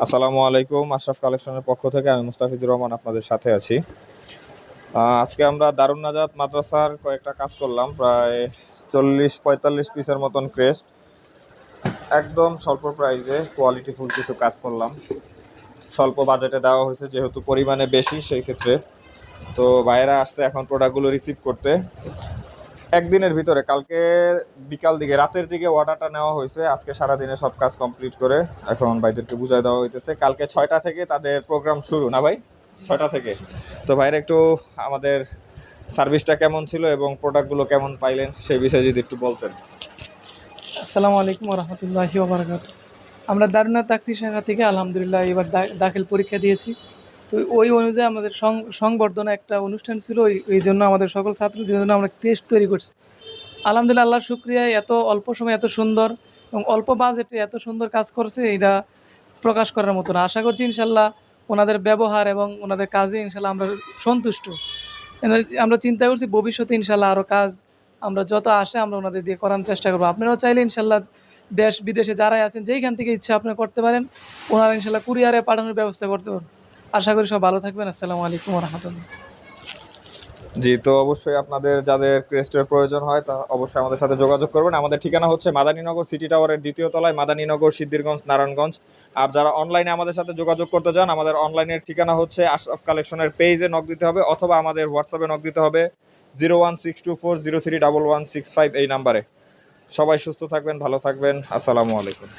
আসসালামু আলাইকুম। আশরাফ কালেকশনের পক্ষ থেকে আমি মুস্তাফিজুর রহমান আপনাদের সাথে আছি। আজকে আমরা দারুন নাজাত মাদ্রাসার কয়েকটা কাজ করলাম, প্রায় 40-45 পিসের মতন ক্রেস্ট, একদম স্বল্প প্রাইসে কোয়ালিটিফুল কিছু কাজ করলাম। স্বল্প বাজেটে দেওয়া হয়েছে যেহেতু পরিমাণে বেশি, সেই ক্ষেত্রে তো ভাইয়েরা আসছে এখন প্রোডাক্টগুলো রিসিভ করতে। একদিনের ভিতরে কালকে বিকাল দিকে রাতের দিকে অর্ডারটা নেওয়া হয়েছে, আজকে সারাদিনে সব কাজ কমপ্লিট করে এখন ভাইদেরকে বুঝাই দেওয়া হইতেছে। কালকে 6টা থেকে তাদের প্রোগ্রাম শুরু, না ভাই? 6টা থেকে। তো ভাইরা একটু আমাদের সার্ভিসটা কেমন ছিল এবং প্রোডাক্টগুলো কেমন পাইলেন সেই বিষয়ে যদি একটু বলতেন। আসসালামু আলাইকুম রহমতুল্লাহি ওবরাকাত। আমরা দারুনা তাকসি শাখা থেকে আলহামদুলিল্লাহ এবার দাখিল পরীক্ষা দিয়েছি। তো ওই অনুযায়ী আমাদের সংবর্ধনা একটা অনুষ্ঠান ছিল, এই জন্য আমাদের সকল ছাত্রদের জন্য আমরা টেস্ট তৈরি করছি। আলহামদুলিল্লাহ, আল্লাহর শুক্রিয়ায় এত অল্প সময় এত সুন্দর এবং অল্প বাজেটে এত সুন্দর কাজ করছে, এটা প্রকাশ করার মতো না। আশা করছি ইনশাল্লাহ ওনাদের ব্যবহার এবং ওনাদের কাজে ইনশাল্লাহ আমরা সন্তুষ্ট। আমরা চিন্তা করছি ভবিষ্যতে ইনশাল্লাহ আরও কাজ আমরা যত আসে আমরা ওনাদের দিয়ে করার চেষ্টা করবো। আপনারাও চাইলে ইনশাল্লাহ দেশ বিদেশে যারাই আছেন যেইখান থেকে ইচ্ছা আপনারা করতে পারেন, ওনারা ইনশাল্লাহ কুরিয়ারে পাঠানোর ব্যবস্থা করতে পারবেন। আশা করি সব ভালো থাকবেন। আসসালামু আলাইকুম রহমতুল্লাহ। জি, তো অবশ্যই আপনাদের যাদের ক্রেস্টের প্রয়োজন হয় তা অবশ্যই আমাদের সাথে যোগাযোগ করবেন। আমাদের ঠিকানা হচ্ছে মাদানীনগর সিটি টাওয়ারের 2য় তলায়, মাদানীনগর, সিদ্ধিরগঞ্জ, নারায়ণগঞ্জ। আর যারা অনলাইনে আমাদের সাথে যোগাযোগ করতে চান, আমাদের অনলাইনের ঠিকানা হচ্ছে আশরাফ কালেকশনের পেজে নক দিতে হবে অথবা আমাদের হোয়াটসঅ্যাপে নক দিতে হবে 01624031165 এই নাম্বারে। সবাই সুস্থ থাকবেন, ভালো থাকবেন। আসসালামু আলাইকুম।